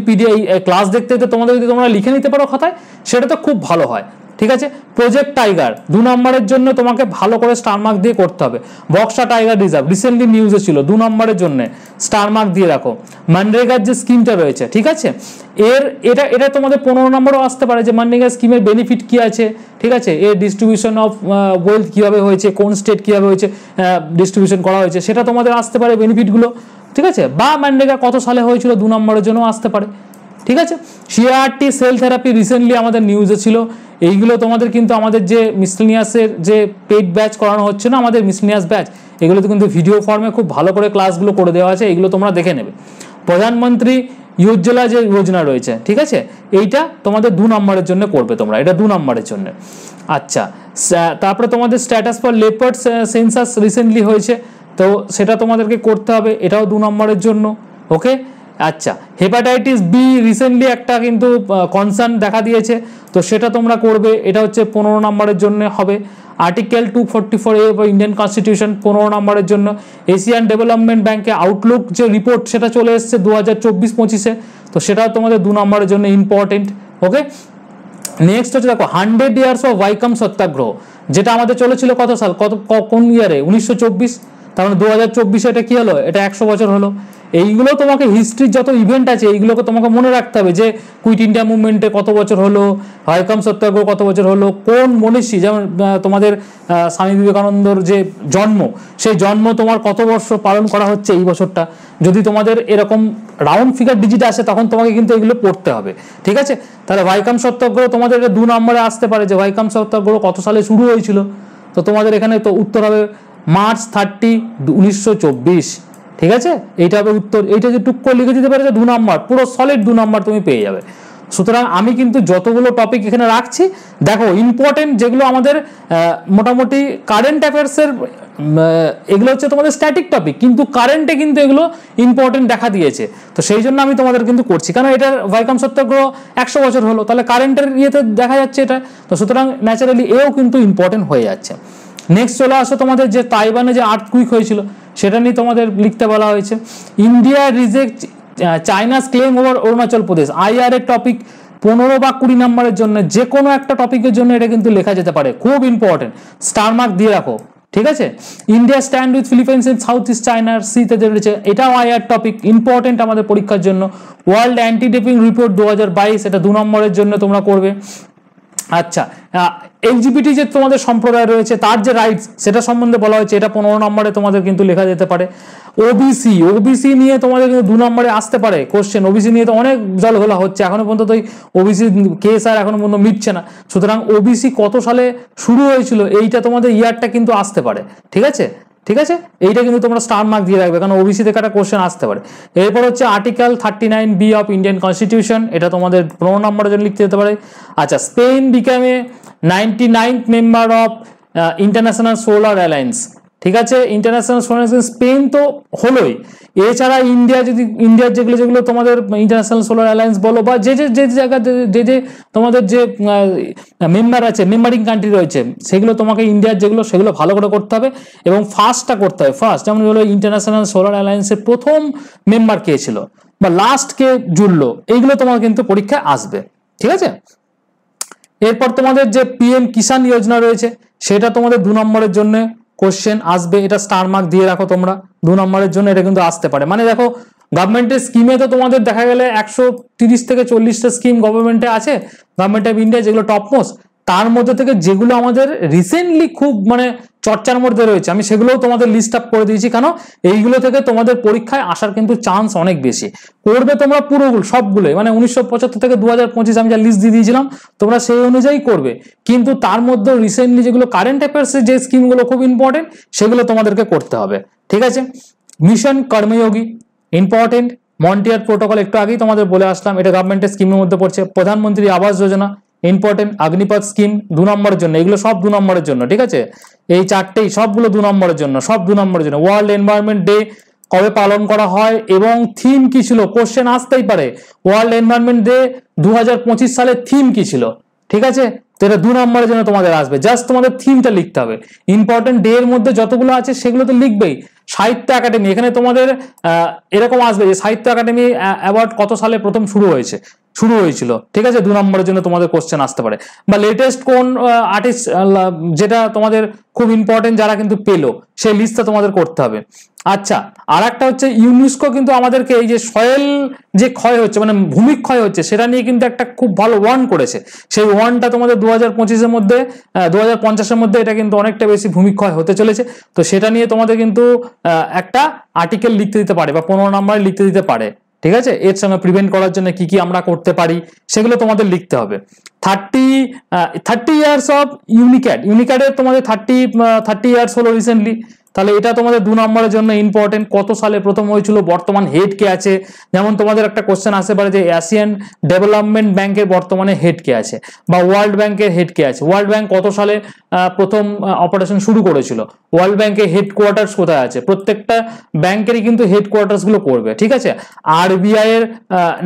ক্লাস দেখতে দেখতে তোমাদের যদি তোমরা লিখে নিতে পারো খাতায়, সেটা তো খুব ভালো হয়, ঠিক আছে। প্রজেক্ট টাইগার 2 নম্বরের জন্য তোমাকে ভালো করে স্টার মার্ক দিয়ে করতে হবে। বক্সা টাইগার রিজার্ভ রিসেন্টলি নিউজে ছিল, 2 নম্বরের জন্য স্টার মার্ক দিয়ে রাখো। মানরেগার যে স্কিমটা রয়েছে, ঠিক আছে, এটা তোমাদের 15 নম্বরও আসতে পারে, যে মানরেগা স্কিমের বেনিফিট কি আছে, ঠিক আছে, এর ডিস্ট্রিবিউশন অফ ওয়েলথ কীভাবে হয়েছে, কোন স্টেট কীভাবে হয়েছে ডিস্ট্রিবিউশন করা হয়েছে, সেটা তোমাদের আসতে পারে বেনিফিটগুলো, ঠিক আছে। বা মানরেগা কত সালে হয়েছিল 2 নম্বরের জন্য আসতে পারে, ঠিক আছে। সিআরটি সেল থেরাপি রিসেন্টলি আমাদের নিউজে ছিল। এইগুলো তোমাদের কিন্তু আমাদের যে মিসলেনিয়াসের যে পেড ব্যাচ করানো হচ্ছে না, আমাদের মিসলেনিয়াস ব্যাচ, এগুলোতে কিন্তু ভিডিও ফর্মে খুব ভালো করে ক্লাসগুলো করে দেওয়া আছে, এগুলো তোমরা দেখে নেবে। প্রধানমন্ত্রী উজ্জ্বলা যে যোজনা রয়েছে, ঠিক আছে, এইটা তোমাদের 2 নম্বরের জন্য করবে তোমরা, এটা 2 নম্বরের জন্য। আচ্ছা, তারপরে তোমাদের status for leopard census recently হয়েছে, তো সেটা তোমাদেরকে করতে হবে, এটাও 2 নম্বরের জন্য। ওকে, আচ্ছা, হেপাটাইটিস বি রিসেন্টলি একটা কিন্তু কনসার্ন দেখা দিয়েছে, তো সেটা তোমরা করবে, এটা হচ্ছে 15 নম্বরের জন্য হবে। আর্টিকেল 244A ইন্ডিয়ান কনস্টিটিউশন 15 নম্বরের জন্য। এশিয়ান ডেভেলপমেন্ট ব্যাংকে আউটলুক যে রিপোর্ট সেটা চলে এসছে 2024-25-এ, তো সেটাও তোমাদের 2 নম্বরের জন্য ইম্পর্টেন্ট। ওকে, নেক্সট হচ্ছে দেখো 100 ইয়ার্স অফ ভাইকম সত্যাগ্রহ, যেটা আমাদের চলেছিল কত সাল, কোন ইয়ারে, 1924, তার মানে 2024-এ এটা কি হলো, এটা 100 বছর হলো। এইগুলো তোমাকে হিস্ট্রির যত ইভেন্ট আছে এইগুলোকে তোমাকে মনে রাখতে হবে, যে কুইট ইন্ডিয়া মুভমেন্টে কত বছর হলো, ভাইকম সত্যাগ্রহ কত বছর হলো, কোন মনীষী, যেমন তোমাদের স্বামী বিবেকানন্দর যে জন্ম, সেই জন্ম তোমার কত বর্ষ পালন করা হচ্ছে এই বছরটা। যদি তোমাদের এরকম রাউন্ড ফিগার ডিজিট আসে তখন তোমাকে কিন্তু এগুলো পড়তে হবে, ঠিক আছে। তাহলে ভাইকম সত্যাগ্রহ তোমাদের 2 নম্বরে আসতে পারে, যে ভাইকম সত্যাগ্রহ কত সালে শুরু হয়েছিল, তো তোমাদের এখানে তো উত্তর হবে মার্চ 30, 1924, ঠিক আছে, এইটা হবে উত্তর। এইটা যে টুক করে লিখে দিতে পারে 2 নম্বর, পুরো সলিড 2 নম্বর তুমি পেয়ে যাবে। সুতরাং আমি কিন্তু যতগুলো টপিক এখানে রাখছি, দেখো ইম্পর্টেন্ট যেগুলো আমাদের মোটামুটি কারেন্ট অ্যাফেয়ার্সের, এগুলো হচ্ছে তোমাদের স্ট্যাটিক টপিক, কিন্তু কারেন্টে কিন্তু এগুলো ইম্পর্টেন্ট দেখা দিয়েছে, তো সেই জন্য আমি তোমাদের কিন্তু করছি, কারণ এটার ভাইকম সত্যাগ্রহ 100 বছর হলো, তাহলে কারেন্টের ইয়েতে দেখা যাচ্ছে এটা, তো সুতরাং ন্যাচারালি এও কিন্তু ইম্পর্টেন্ট হয়ে যাচ্ছে। নেক্সট চলে আসো তোমাদের যে তাইওয়ানে যে আর্থকুইক হয়েছিল, সেটা নিয়ে তোমাদের লিখতে বলা হয়েছে। India reject China's claim over Arunachal Pradesh, IR এর টপিক 15 বা 20 নম্বরের জন্য যে কোনো একটা টপিকের জন্য এটা কিন্তু লেখা যেতে পারে, খুব ইম্পর্টেন্ট, স্টার মার্ক দিয়ে রাখো, ঠিক আছে। India stand with Philippines in south east চায়নার সিতে রয়েছে, এটাও IR টপিক, ইম্পর্টেন্ট আমাদের পরীক্ষার জন্য। ওয়ার্ল্ড অ্যান্টি ডোপিং রিপোর্ট 2022, এটা 2 নম্বরের জন্য তোমরা করবে। আচ্ছা, LGBT যে তোমাদের সম্প্রদায় রয়েছে তার যে রাইটস সেটা সম্বন্ধে বলা হয়েছে, এটা 15 নম্বরে তোমাদের কিন্তু লেখা যেতে পারে। ওবিসি নিয়ে তোমাদের কিন্তু 2 নম্বরে আসতে পারে কোশ্চেন, ওবিসি নিয়ে তো অনেক জলঘোলা হচ্ছে, এখনো পর্যন্ত ওই ওবিসি কেস আর এখনো পর্যন্ত মিটছে না, সুতরাং ওবিসি কত সালে শুরু হয়েছিল এইটা তোমাদের ইয়ারটা কিন্তু আসতে পারে, ঠিক আছে, ঠিক আছে, এইটা কিন্তু তোমরা স্টার মার্ক দিয়ে রাখবে, কারণ ওবিসি থেকে একটা কোশ্চেন আসতে পারে। এরপর হচ্ছে article 39B of Indian constitution, এটা তোমাদের 15 নম্বরের জন্য লিখতে যেতে পারে। আচ্ছা, Spain become a 99th member of international solar alliance, ঠিক আছে, ইন্টারন্যাশনাল সোলার অ্যালায়েন্স স্পেন তো হলোই, এছাড়া ইন্ডিয়ার যেগুলো তোমাদের ইন্টারন্যাশনাল সোলার অ্যালায়েন্স বলো বা যে জায়গা যে তোমাদের যে মেম্বার আছে, মেম্বারিং কান্ট্রি রয়েছে, সেগুলো তোমাকে ইন্ডিয়ার যেগুলো সেগুলো ভালো করে করতে হবে এবং ফার্স্টটা করতে হবে। ফার্স্ট যেমন হলো ইন্টারন্যাশনাল সোলার অ্যালায়েন্সের প্রথম মেম্বার কে ছিল বা লাস্ট কে জুড়লো, এইগুলো তোমার কিন্তু পরীক্ষায় আসবে, ঠিক আছে। এরপর তোমাদের যে PM কিষাণ যোজনা রয়েছে সেটা তোমাদের 2 নম্বরের জন্য কোশ্চেন আসবে, এটা স্টার মার্ক দিয়ে রাখো তোমরা, 2 নম্বরের জন্য এটা কিন্তু আসতে পারে। মানে দেখো, গভর্নমেন্টের স্কিমে তো তোমাদের দেখা গেলে 130 থেকে 40টা স্কিম গভর্নমেন্টে আছে, গভর্নমেন্ট অফ ইন্ডিয়া যেগুলো টপ মোস্ট, তার মধ্যে থেকে যেগুলো আমাদের রিসেন্টলি খুব মানে চর্চার মধ্যে রয়েছে আমি সেগুলোও তোমাদের লিস্ট আপ করে দিয়েছি, কেন এইগুলো থেকে তোমাদের পরীক্ষায় আসার কিন্তু চান্স অনেক বেশি। করবে তোমরা পুরোগুলো সবগুলোই, মানে 1975 থেকে 2025 আমি যা লিস্ট দিয়ে দিয়েছিলাম তোমরা সেই অনুযায়ী করবে, কিন্তু তার মধ্যে রিসেন্টলি যেগুলো কারেন্ট অ্যাফেয়ার্সের যে স্কিমগুলো খুব ইম্পর্টেন্ট সেগুলো তোমাদেরকে করতে হবে, ঠিক আছে। মিশন কর্মযোগী ইম্পর্টেন্ট, মন্টিয়ার প্রোটোকল একটু আগেই তোমাদের বলে আসলাম, এটা গভর্নমেন্টের স্কিমের মধ্যে পড়ছে। প্রধানমন্ত্রী আবাস যোজনা ইম্পর্টেন্ট, অগ্নিপথ স্কিম 2 নম্বরের জন্য, এগুলো সব 2 নম্বরের জন্য, ঠিক আছে, এই চারটেই সবগুলো 2 নম্বরের জন্য, সব 2 নম্বরের জন্য। ওয়ার্ল্ড এনভায়রনমেন্ট ডে কবে পালন করা হয় এবং থিম কি ছিল, কোশ্চেন আসতেই পারে, ওয়ার্ল্ড এনভায়রনমেন্ট ডে 2025 সালের থিম কি ছিল, ঠিক আছে, তো এটা 2 নম্বরের জন্য তোমাদের আসবে, জাস্ট তোমাদের থিমটা লিখতে হবে। ইম্পর্টেন্ট ডে এর মধ্যে যতগুলো আছে সেগুলো তো লিখবেই। সাহিত্য একাডেমি, এখানে তোমাদের এরকম আসবে যে সাহিত্য একাডেমি অ্যাওয়ার্ড কত সালে প্রথম শুরু হয়েছিল, ঠিক আছে, 2 নম্বরের জন্য তোমাদের কোশ্চেন আসতে পারে। বা লেটেস্ট কোন আর্টিস্ট, যেটা তোমাদের খুব ইম্পর্টেন্ট, যারা কিন্তু পেলো সেই লিস্টটা তোমাদের করতে হবে। আচ্ছা, আর একটা হচ্ছে ইউনেস্কো কিন্তু আমাদেরকে এই যে সয়েল যে ক্ষয় হচ্ছে মানে ভূমিক্ষয় হচ্ছে সেটা নিয়ে কিন্তু একটা খুব ভালো ওয়ার্ন করেছে, সেই ওয়ার্নটা তোমাদের 2025-এর মধ্যে 2050-এর মধ্যে এটা কিন্তু অনেকটা বেশি ভূমিক্ষয় হতে চলেছে, তো সেটা নিয়ে তোমাদের কিন্তু একটা আর্টিকেল লিখতে দিতে পারে বা 15 নম্বরে লিখতে দিতে পারে, ঠিক আছে। এর সঙ্গে প্রিভেন্ট করার জন্য কি কি আমরা করতে পারি সেগুলো তোমাদের লিখতে হবে। 30 ইয়ার্স অফ ইউনিক্যাডের তোমাদের 30 ইয়ার্স হলো রিসেন্টলি, তাহলে এটা তোমাদের 2 নম্বরের জন্য ইম্পর্টেন্ট, কত সালে প্রথম হয়েছিল, বর্তমান হেড কে আছে, যেমন তোমাদের একটা কোশ্চেন আসতে পারে যে এশিয়ান ডেভেলপমেন্ট ব্যাংকের বর্তমানে হেড কে আছে বা ওয়ার্ল্ড ব্যাংকের হেড কে আছে, ওয়ার্ল্ড ব্যাংক কত সালে প্রথম অপারেশন শুরু করেছিল, ওয়ার্ল্ড ব্যাংকের হেডকোয়ার্টার্স কোথায় আছে, প্রত্যেকটা ব্যাংকেরই কিন্তু হেডকোয়ার্টার্স গুলো করবে, ঠিক আছে। RBI এর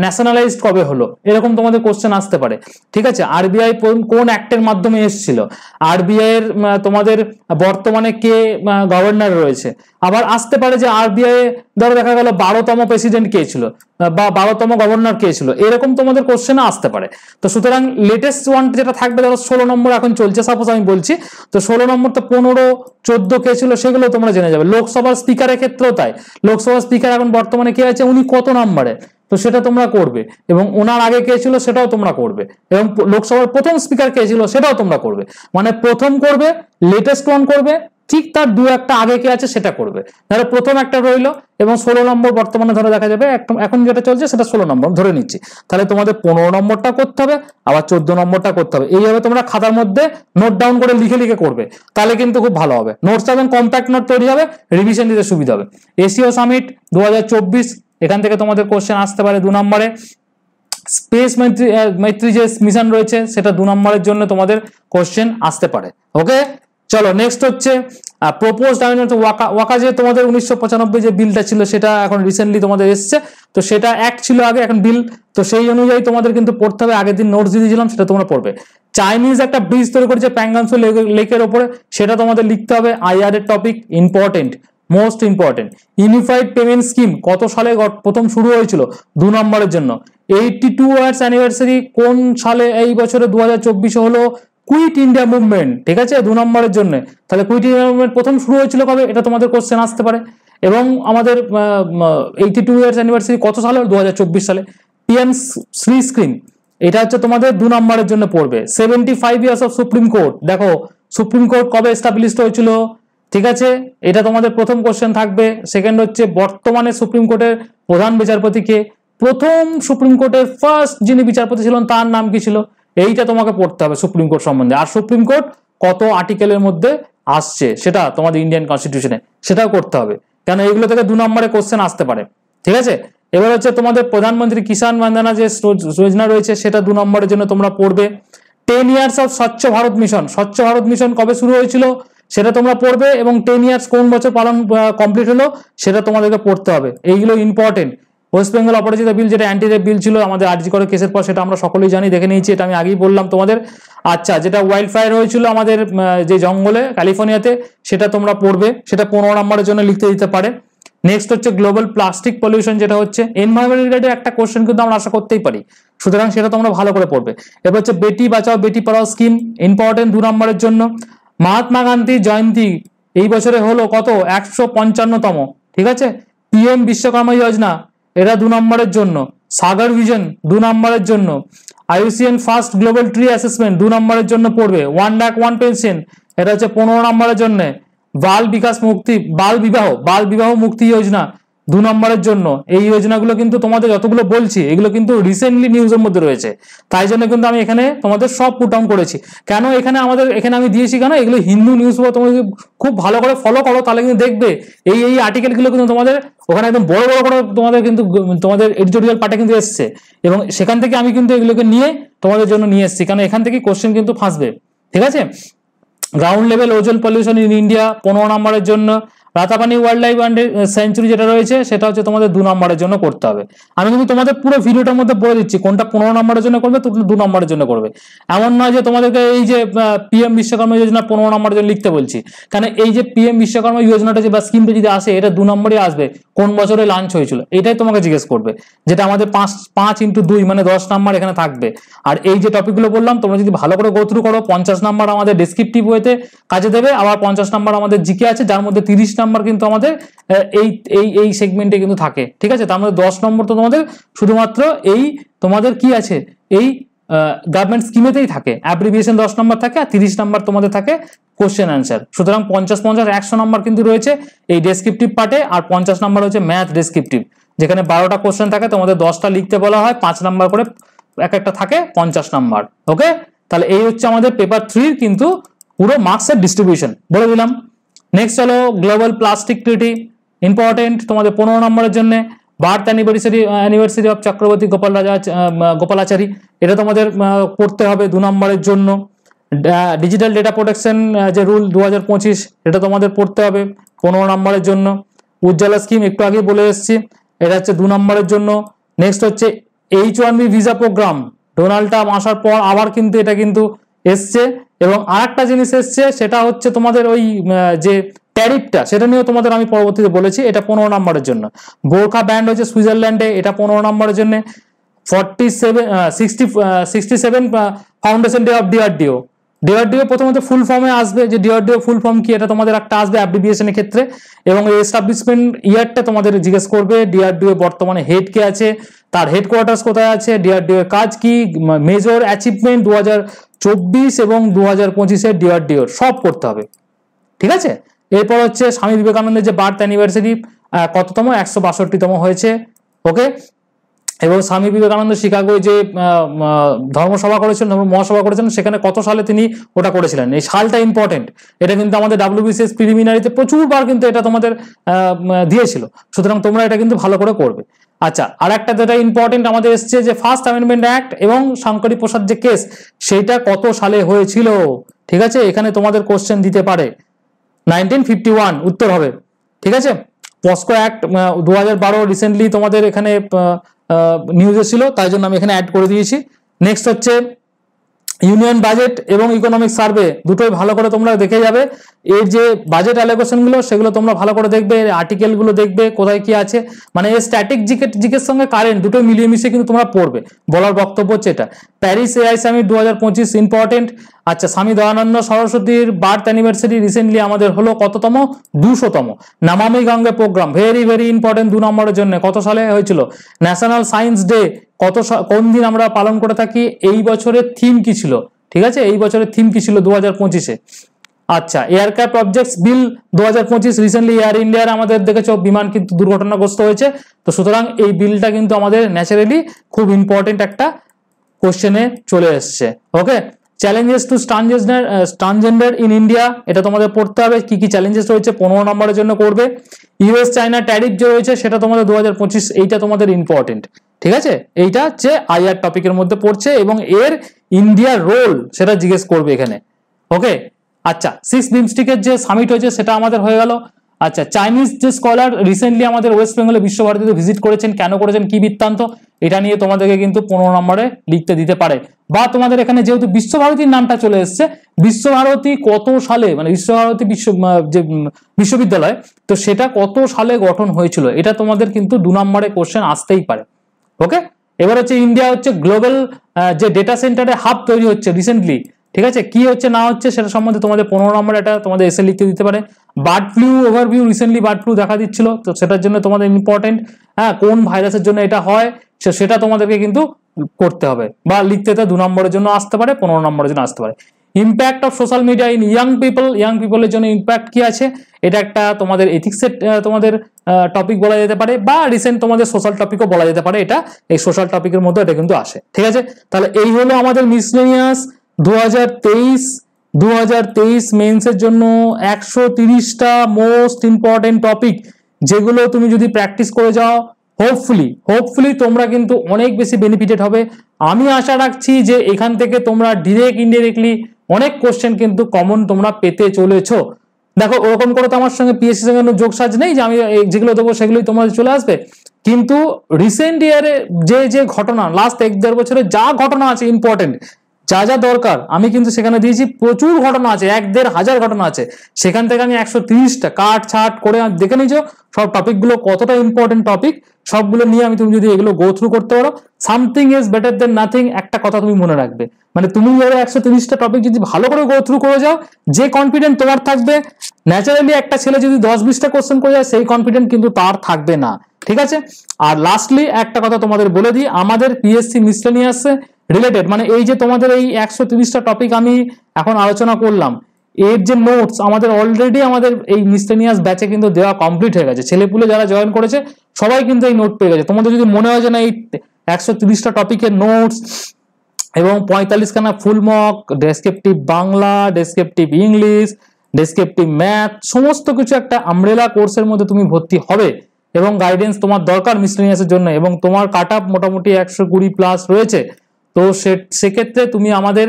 ন্যাশনালাইজড কবে হলো, এরকম তোমাদের কোশ্চেন আসতে পারে, ঠিক আছে। RBI কোন অ্যাক্টের মাধ্যমে এসেছিল, RBI এর তোমাদের বর্তমানে কে গভর্নর রয়েছে, আবার আসতে পারে যে RBI ধরো দেখা গেল 12তম প্রেসিডেন্ট কে ছিল বা 12তম গভর্নর কে ছিল, এরকম তোমাদের কোশ্চেনে আসতে পারে। তো সুতরাং লেটেস্ট ওয়ান যেটা থাকবে ধরো 16 নম্বর এখন চলছে সাপোজ আমি বলছি, তো 16 নম্বর তো 15, 14 কে ছিল সেগুলো তোমরা জেনে যাবে। লোকসভার স্পিকারের ক্ষেত্রেও তাই, লোকসভার স্পিকার এখন বর্তমানে কে আছে, উনি কত নম্বরে, তো সেটা তোমরা করবে, এবং ওনার আগে কে ছিল সেটাও তোমরা করবে, এবং লোকসভার প্রথম স্পিকার কে ছিল সেটাও তোমরা করবে, মানে প্রথম করবে, লেটেস্ট ওয়ান করবে, ঠিক তার 2-1টা আগে কে আছে সেটা করবে। ধরো প্রথম একটা রইলো এবং 16 নম্বর বর্তমানে ধরো দেখা যাবে এখন যেটা চলছে সেটা 16 নম্বর ধরে নিচ্ছি, তাহলে তোমাদের 15 নম্বরটা করতে হবে, আবার 14 নম্বরটা করতে হবে, এইভাবে তোমরা খাতার মধ্যে নোট ডাউন করে লিখে করবে, তাহলে কিন্তু খুব ভালো হবে, নোটস এবং কম্প্যাক্ট নোট তৈরি হবে, রিভিশন দিতে সুবিধা হবে। এশিয়া সামিট 2024, এখান থেকে তোমাদের কোশ্চেন আসতে পারে 2 নম্বরে। স্পেস মৈত্রী যে মিশন রয়েছে সেটা 2 নম্বরের জন্য তোমাদের কোশ্চেন আসতে পারে। ওকে, চলো নেক্সট হচ্ছে প্রপোজড আইনগত ওয়াকা যে তোমাদের 1995 যে বিলটা ছিল সেটা এখন রিসেন্টলি তোমাদের এসছে, তো সেটা অ্যাক্ট ছিল আগে, এখন বিল, তো সেই অনুযায়ী তোমাদের কিন্তু পড়তে হবে, আগের দিন নোটস দিয়ে দিয়েছিলাম সেটা তোমরা পড়বে। চাইনিজ একটা ব্রিজ তৈরি করেছে প্যাঙ্গানসু লেকের ওপরে, সেটা তোমাদের লিখতে হবে, IR এর topic important. Most important. Unified payment scheme কত সালে প্রথম শুরু হয়েছিল? 2 নম্বরের জন্য। 82 ইয়ার্স অ্যানিভার্সারি কোন সালে? এই বছরে 2024 হলো। কুইট ইন্ডিয়া মুভমেন্ট, ঠিক আছে, 2 নম্বরের জন্য। তাহলে কুইট ইন্ডিয়া মুভমেন্ট প্রথম শুরু হয়েছিল কবে? এটা তোমাদের কোশ্চেন আসতে পারে। এবং আমাদের 82 ইয়ার্স অ্যানিভার্সারি কত সালে? 2024 সালে। পিএম শ্রী স্কিম, এটা হচ্ছে তোমাদের 2 নম্বরের জন্য পড়বে। 75 ইয়ার্স অফ সুপ্রিম কোর্ট, দেখো সুপ্রিম কোর্ট কবে এস্টাবলিশড হয়েছিল? ঠিক আছে, এটা তোমাদের প্রথম কোশ্চেন থাকবে। সেকেন্ড হচ্ছে বর্তমানে সুপ্রিম কোর্টের প্রধান বিচারপতি কে? প্রথম সুপ্রিম কোর্টের ফার্স্ট যিনি বিচারপতি ছিলেন তার নাম কি ছিল? এইটা তোমাকে পড়তে হবে সুপ্রিম কোর্ট সম্বন্ধে। আর সুপ্রিম কোর্ট কত আর্টিকেলের মধ্যে আসছে সেটা তোমাদের ইন্ডিয়ান কনস্টিটিউশনে, সেটাও করতে হবে, কেন এইগুলো থেকে 2 নম্বরে কোশ্চেন আসতে পারে। ঠিক আছে, এবার হচ্ছে তোমাদের প্রধানমন্ত্রী কিষাণ মানধানা যে যোজনা রয়েছে সেটা 2 নম্বরের জন্য তোমরা পড়বে। 10 ইয়ার্স অফ স্বচ্ছ ভারত মিশন, স্বচ্ছ ভারত মিশন কবে শুরু হয়েছিল সেটা তোমরা পড়বে, এবং 10 ইয়ার্স কোন বছর পালন কমপ্লিট হলো সেটা তোমাদেরকে পড়তে হবে। এইগুলো ইম্পর্টেন্ট। ওয়েস্ট বেঙ্গল অপরাজিতা বিল, যেটা অ্যান্টি রেপ বিল ছিল আমাদের আরজি করে কেসের পর, সেটা আমরা সকলেই জানি, দেখে নিয়েছি, এটা আমি আগেই বললাম তোমাদের। আচ্ছা, যেটা ওয়াইল্ড ফায়ার হয়েছিল আমাদের যে জঙ্গলে ক্যালিফোর্নিয়াতে, সেটা তোমরা পড়বে, সেটা 15 নম্বরের জন্য লিখতে দিতে পারে। নেক্সট হচ্ছে গ্লোবাল প্লাস্টিক পলিউশন, যেটা হচ্ছে এনভায়রনমেন্ট রিলেটেড একটা কোশ্চেন কিন্তু আমরা আশা করতেই পারি, সুতরাং সেটা তোমরা ভালো করে পড়বে। এবার হচ্ছে বেটি বাঁচাও বেটি পড়াও স্কিম, ইম্পর্টেন্ট 2 নম্বরের জন্য। মহাত্মা গান্ধী জয়ন্তী এই বছরে হলো কত? 155তম। ঠিক আছে, পিএম বিশ্বকর্মা যোজনা, এটা 2 নম্বরের জন্য। সাগর ভিশন 2 নম্বরের জন্য। IUCN first global tree assessment 2 নম্বরের জন্য পড়বে। 1 লাখ 1 পেনশন, এটা হচ্ছে 15 নম্বরের জন্য। বাল বিবাহ মুক্তি যোজনা 2 নম্বরের জন্য। এই যোজনাগুলো কিন্তু তোমাদের যতগুলো বলছি এগুলো কিন্তু রিসেন্টলি নিউজের মধ্যে রয়েছে, তাই জন্য কিন্তু আমি এখানে তোমাদের সব পুট ডাউন করেছি। কেন এখানে আমি দিয়েছি কেন? এগুলো হিন্দু নিউজ পেপার, তোমরা যদি খুব ভালো করে ফলো করো তাহলে কিন্তু দেখবে এই আর্টিকেলগুলো কিন্তু তোমাদের ওখানে একদম বড় বড় করে তোমাদের এডিটোরিয়াল পার্টে কিন্তু এসছে, এবং সেখান থেকে আমি কিন্তু এগুলোকে নিয়ে তোমাদের জন্য নিয়ে এসেছি, কারণ এখান থেকে কোশ্চেন কিন্তু ফাঁসবে। ঠিক আছে, ground level ozone pollution in India 15 নম্বরের জন্য। রাতাপানি ওয়াইল্ড লাইফ সেঞ্চুরি যেটা রয়েছে সেটা হচ্ছে তোমাদের 2 নম্বরের জন্য করতে হবে। আমি কিন্তু তোমাদের পুরো ভিডিওটার মধ্যে বলে দিচ্ছি কোনটা 15 নম্বরের জন্য করবে, তোমরা 2 নম্বরের জন্য করবে। এমন নয় যে তোমাদেরকে এই যে পিএম বিশ্বকর্মা যোজনা 15 নম্বরের জন্য লিখতে বলছি, কারণ এই যে পিএম বিশ্বকর্মা যোজনাটা যে বা স্কিমটা যদি আসে এটা 2 নম্বরে আসবে। কোন বছরে লঞ্চ হয়েছিল এটাই তোমাকে জিজ্ঞেস করবে, যেটা আমাদের 5x2 মানে 10 নম্বর এখানে থাকবে। আর এই যে টপিকগুলো বললাম তোমরা যদি ভালো করে গো থ্রু করো, 50 নম্বর আমাদের ডেসক্রিপটিভ ওয়েতে কাজে দেবে, আবার 50 নম্বর আমাদের জিকে আছে, যার মধ্যে 30 নম্বর কিন্তু আমাদের এই সেগমেন্টে কিন্তু থাকে। ঠিক আছে, তার মধ্যে 10 নম্বর তো তোমাদের শুধুমাত্র এই তোমাদের কি আছে এই গভর্নমেন্ট স্কিমেতেই থাকে, অ্যাব্রিভিয়েশন 10 নম্বর থাকে, আর 30 নম্বর তোমাদের থাকে কোশ্চেন অ্যান্সার। সুতরাং 50-50-100 নম্বর কিন্তু রয়েছে এই ডেসক্রিপটিভ পার্টে, আর 50 নম্বর হচ্ছে ম্যাথ ডেসক্রিপটিভ, যেখানে 12টা কোশ্চেন থাকে, তোমাদের 10টা লিখতে বলা হয়, 5 নম্বর করে এক একটা থাকে 50 নম্বর। ওকে, তাহলে এই হচ্ছে আমাদের পেপার 3 কিন্তু পুরো মার্কসের ডিস্ট্রিবিউশন বলে দিলাম। নেক্সট হলো গ্লোবাল প্লাস্টিক ট্রিটি, ইম্পর্টেন্ট তোমাদের 15 নম্বরের জন্য। Birth anniversary of Chakraborty Gopalachari, এটা তোমাদের পড়তে হবে 2 নম্বরের জন্য। ডিজিটাল ডেটা প্রোটেকশন যে রুল 2025, এটা তোমাদের পড়তে হবে 15 নম্বরের জন্য। উজ্জ্বলা স্কিম একটু আগে বলে এসেছি, এটা হচ্ছে 2 নম্বরের জন্য। নেক্সট হচ্ছে H1B visa program, Donald Trump আসার পর আবার কিন্তু এটা কিন্তু এসছে, এবং আরেকটা জিনিস এসছে সেটা হচ্ছে তোমাদের ওই যে ট্যারিফটা, সেটা নিয়েও তোমাদের আমি পরবর্তীতে বলেছি, এটা 15 নম্বরের জন্য। বোরখা ব্যান্ড হচ্ছে সুইজারল্যান্ডে, এটা 15 নম্বরের জন্য। 67 foundation day of DRDO, DRDO প্রথমত ফুল ফর্মে আসবে, যে ডিআরডিও ফুল ফর্ম কি এটা তোমাদের একটা আসবে অ্যাব্রিভিয়েশনের ক্ষেত্রে, এবং এই এস্টাবলিশমেন্ট ইয়ারটা তোমাদের জিজ্ঞেস করবে। ডিআরডিও বর্তমানে হেড কে আছে, তার হেডকোয়ার্টার্স কোথায় আছে, ডিআরডিও এর কাজ কি, মেজর অ্যাচিভমেন্ট 2024 এবং 2025-এর ডিআরডিও সব করতে হবে। ঠিক আছে, এরপর হচ্ছে স্বামী বিবেকানন্দের যে বার্থ অ্যানিভার্সারি কততম, 162তম হয়েছে। ওকে, এবং স্বামী বিবেকানন্দ শিকাগোয় যে ধর্মসভা করেছিলেন, ধর্ম মহাসভা করেছিলেন, সেখানে কত সালে তিনি ওটা করেছিলেন, এই সালটা ইম্পর্টেন্ট। এটা কিন্তু আমাদের WBCS প্রিলিমিনারিতে প্রচুরবার কিন্তু এটা তোমাদের দিয়েছিল, সুতরাং তোমরা এটা কিন্তু ভালো করে করবে। আচ্ছা, আর একটা যেটা ইম্পর্টেন্ট আমাদের এসছে যে ফার্স্ট অ্যামেন্ডমেন্ট অ্যাক্ট এবং শঙ্করী প্রসাদ যে কেস, সেইটা কত সালে হয়েছিল। ঠিক আছে, এখানে তোমাদের কোশ্চেন দিতে পারে। 1951 উত্তর হবে। ঠিক আছে, পস্কো অ্যাক্ট 2012 রিসেন্টলি তোমাদের এখানে নিউজে ছিল, তাই জন্য আমি এখানে অ্যাড করে দিয়েছি। নেক্সট হচ্ছে ইউনিয়ন বাজেট এবং ইকোনমিক সার্ভে দুটোই ভালো করে তোমরা দেখে যাবে। এর যে বাজেট অ্যালোকেশনগুলো সেগুলো তোমরা ভালো করে দেখবে, আর্টিকেলগুলো দেখবে কোথায় কি আছে, মানে এই স্ট্যাটিক জিকের সঙ্গে কারেন্ট দুটোই মিলিয়ে মিশিয়ে কিন্তু তোমরা পড়বে। বলার বক্তব্য হচ্ছে এটা। Paris AI summit 2025 important. আচ্ছা, স্বামী দয়ানন্দ সরস্বতীর বার্থ অ্যানিভার্সারি রিসেন্টলি আমাদের হলো কততম? 200তম। Namami Gange programme very very important 2 নম্বরের জন্য। কত সালে হয়েছিল? ন্যাশনাল সায়েন্স ডে কোন দিন আমরা পালন করে থাকি? এই বছরের থিম কি ছিল? ঠিক আছে, এই বছরের থিম কি ছিল 2025-এ? আচ্ছা, এয়ারক্রাফট অবজেক্টস বিল 2025 রিসেন্টলি এয়ার ইন্ডিয়ার আমাদের দেখেছো বিমান কিন্তু দুর্ঘটনাগ্রস্ত হয়েছে। তো সুতরাং এই বিলটা কিন্তু আমাদের ন্যাচারালি খুব ইম্পর্টেন্ট একটা কোশ্চেনে চলে এসছে। Okay, challenges to transgender in India, এটা তোমাদের পড়তে হবে। কি কি চ্যালেঞ্জেস রয়েছে 15 নম্বরের জন্য করবে। ইউএস চায়না ট্যারিফ যে রয়েছে সেটা তোমাদের 2025, এইটা তোমাদের ইম্পর্টেন্ট। ঠিক আছে, এইটা হচ্ছে আইআর টপিকের মধ্যে পড়ছে এবং এর ইন্ডিয়ার রোল সেটা জিজ্ঞেস করবে এখানে। ওকে, আচ্ছা, 6 বিমস্টিকের যে সামিট হয়েছে সেটা আমাদের হয়ে গেল। আচ্ছা, চাইনিজ যে স্কলার রিসেন্টলি আমাদের ওয়েস্ট বেঙ্গলে বিশ্বভারতীতে ভিজিট করেছেন, কেন করেছেন, কি বৃত্তান্ত, এটা নিয়ে তোমাদেরকে কিন্তু 15 নম্বরে লিখতে দিতে পারে। বা তোমাদের এখানে যেহেতু বিশ্বভারতীর নামটা চলে এসছে, বিশ্বভারতী কত সালে, মানে বিশ্বভারতী যে বিশ্ববিদ্যালয়, তো সেটা কত সালে গঠন হয়েছিল, এটা তোমাদের কিন্তু 2 নম্বরে কোশ্চেন আসতেই পারে। ওকে, এবার হচ্ছে ইন্ডিয়া হচ্ছে গ্লোবাল যে ডেটা সেন্টারে হাব তৈরি হচ্ছে রিসেন্টলি, ঠিক আছে, কি হচ্ছে না হচ্ছে সেটা সম্বন্ধে তোমাদের 15 নম্বর এটা তোমাদের এসে লিখতে দিতে পারে। Bird flu overview, recently bird flu দেখা দিচ্ছিল, তো সেটার জন্য তোমাদের ইম্পর্টেন্ট। হ্যাঁ, কোন ভাইরাসের জন্য এটা হয় সেটা তোমাদেরকে কিন্তু করতে হবে বা লিখতে, 2 নম্বরের জন্য আসতে পারে, 15 নম্বরের জন্য আসতে পারে। Impact of social media in young পিপলের জন্য ইম্প্যাক্ট কি আছে, এটা একটা তোমাদের এথিক্সের তোমাদের টপিক বলা যেতে পারে, বা রিসেন্ট তোমাদের সোশ্যাল টপিকও বলা যেতে পারে। এটা এই সোশ্যাল টপিকের মধ্যে এটা কিন্তু আসে। ঠিক আছে, তাহলে এই হলো আমাদের মিসলেনিয়াস 2023 মেন্সের জন্য 130টা মোস্ট ইম্পর্টেন্ট টপিক, যেগুলো তুমি যদি প্র্যাকটিস করে যাও হোপফুলি তোমরা কিন্তু অনেক বেশি বেনিফিটেড হবে। আমি আশা রাখছি যে এখান থেকে তোমরা ডিরেক্ট ইনডিরেক্টলি অনেক কোশ্চেন কিন্তু কমন তোমরা পেতে চলেছো। দেখো, ওরকম করে তো আমার সঙ্গে পিএসসি সঙ্গে কোনো যোগসাজ নেই যে আমি যেগুলো দেবো সেগুলোই তোমাদের চলে আসবে, কিন্তু রিসেন্ট ইয়ারে যে ঘটনা, লাস্ট 1-1.5 বছরে যা ঘটনা আছে ইম্পর্টেন্ট, যা দরকার আমি কিন্তু সেখানে দিয়েছি। প্রচুর ঘটনা আছে, 1-1.5 হাজার ঘটনা আছে, সেখান থেকে আমি 130টা কাট ছাট করে দেখে নিয়েছো সব টপিকগুলো কতটা ইম্পর্টেন্ট টপিক, সবগুলো নিয়ে আমি, তুমি যদি এগুলো গো থ্রু করতে পারো, something is better then nothing. একটা কথা তুমি মনে রাখবে, মানে তুমি 130টা টপিক যদি ভালো করে গো থ্রু করে যাও, যে কনফিডেন্ট তোমার থাকবে, ন্যাচারালি একটা ছেলে যদি 10-20টা কোশ্চেন করে যায় সেই কনফিডেন্ট কিন্তু তার থাকবে না। ঠিক আছে, আর লাস্টলি একটা কথা তোমাদের বলে দিই, আমাদের পিএসসি মিসলেনিয়াস রিলেটেড, মানে এই যে তোমাদের এই 130টা টপিক আমি এখন আলোচনা করলাম, এর যে নোটস আমাদের অলরেডি আমাদের এই মিসলেনিয়াস ব্যাচে কিন্তু দেওয়া কমপ্লিট হয়ে গেছে। ছেলেপুলে যারা জয়েন করেছে সবাই কিন্তু এই নোট পেয়ে গেছে। তোমাদের যদি মনে হয় যে না এই 130টা টপিকের নোটস এবং 45খানা full mock, descriptive Bangla, descriptive English, descriptive math, সমস্ত কিছু একটা আমব্রেলা কোর্সের মধ্যে তুমি ভর্তি হবে এবং গাইডেন্স তোমার দরকার মিসলেনিয়াসের জন্য, এবং তোমার কাট আপ মোটামুটি 120+ রয়েছে, তো সেক্ষেত্রে তুমি আমাদের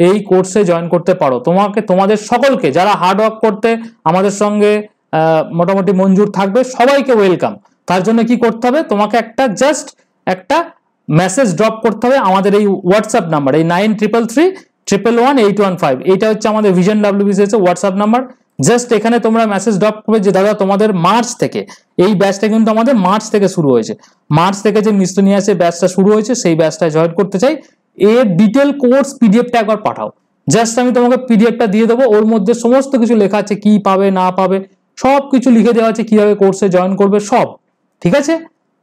এই কোর্সে জয়েন করতে পারো। তোমাদের সকলকে যারা হার্ড ওয়ার্ক করতে আমাদের সঙ্গে মোটামুটি মঞ্জুর থাকবে, সবাইকে ওয়েলকাম। তার জন্য কি করতে হবে, তোমাকে জাস্ট একটা মেসেজ ড্রপ করতে হবে আমাদের এই হোয়াটসঅ্যাপ নাম্বার, এই 9333111815, এইটা হচ্ছে আমাদের vision WBCS WhatsApp number. Just এখানে তোমরা মেসেজ ড্রপ করবে যে দাদা তোমাদের মার্চ থেকে, এই ব্যাচটা কিন্তু আমাদের মার্চ থেকে শুরু হয়েছে, মার্চ থেকে যে মিসলেনিয়াসের ব্যাচটা শুরু হয়েছে সেই ব্যাচটায় জয়েন করতে চাই, এর ডিটেল কোর্স পিডিএফটা একবার পাঠাও। জাস্ট আমি তোমাকে পিডিএফটা দিয়ে দেবো, ওর মধ্যে সমস্ত কিছু লেখা আছে, কি পাবে না পাবে সব কিছু লিখে দেওয়া আছে, কিভাবে কোর্সে জয়েন করবে সব। ঠিক আছে,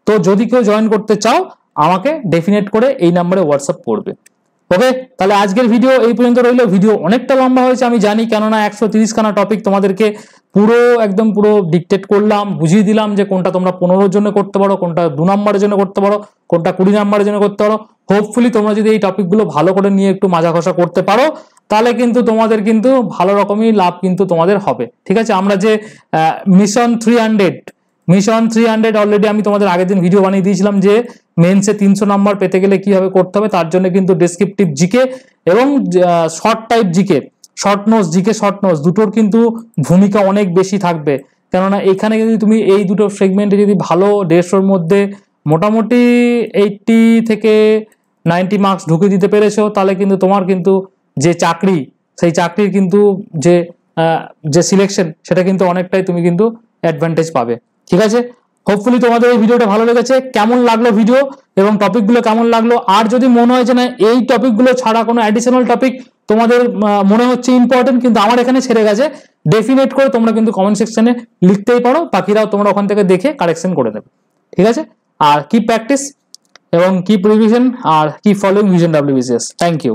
তো যদি কেউ জয়েন করতে চাও আমাকে ডেফিনেট করে এই নাম্বারে হোয়াটসঅ্যাপ করবে। ওকে, তাহলে আজকের ভিডিও এই পর্যন্ত রইল। ভিডিও অনেকটা লম্বা হয়েছে আমি জানি, কেননা 130খানা টপিক তোমাদেরকে পুরো ডিকটেট করলাম, বুঝিয়ে দিলাম যে কোনটা তোমরা 15 জন্য করতে পারো, কোনটা 2 নম্বরের জন্য করতে পারো, কোনটা 20 নম্বরের জন্য করতে পারো। হোপফুলি তোমরা যদি এই টপিকগুলো ভালো করে নিয়ে একটু মাজা ঘষা করতে পারো, তাহলে কিন্তু তোমাদের কিন্তু ভালো রকমই লাভ কিন্তু তোমাদের হবে। ঠিক আছে, আমরা যে মিশন 300 অলরেডি আমি তোমাদের আগের দিন ভিডিও বানিয়ে দিয়েছিলাম যে মেন্সে 300 নম্বর পেতে গেলে কিভাবে করতে হবে, তার জন্য কিন্তু ডেসক্রিপটিভ জিকে এবং short type GK, short notes দুটোর কিন্তু ভূমিকা অনেক বেশি থাকবে। কেননা এখানে যদি তুমি এই দুটো সেগমেন্টে যদি ভালো 150-র মধ্যে মোটামুটি 80 থেকে 90 মার্কস ঢুকে দিতে পেরেছো, তাহলে কিন্তু তোমার কিন্তু যে চাকরি, সেই চাকরির কিন্তু যে সিলেকশন, সেটা কিন্তু অনেকটাই তুমি কিন্তু অ্যাডভান্টেজ পাবে। ঠিক আছে, হোপফুলি তোমাদের এই ভিডিওটা ভালো লেগেছে। কেমন লাগলো ভিডিও এবং টপিকগুলো কেমন লাগলো, আর যদি মনে হয় যে না এই টপিকগুলো ছাড়া কোনো অ্যাডিশনাল টপিক তোমাদের মনে হচ্ছে ইম্পর্টেন্ট কিন্তু আমার এখানে ছেড়ে গেছে, ডেফিনেট করে তোমরা কিন্তু কমেন্ট সেকশনে লিখতেই পারো, বাকিরাও তোমরা ওখান থেকে দেখে কারেকশন করে দেবে। ঠিক আছে, আর কি প্র্যাকটিস এবং কি রিভিশন আর কি following vision WBCS। Thank you.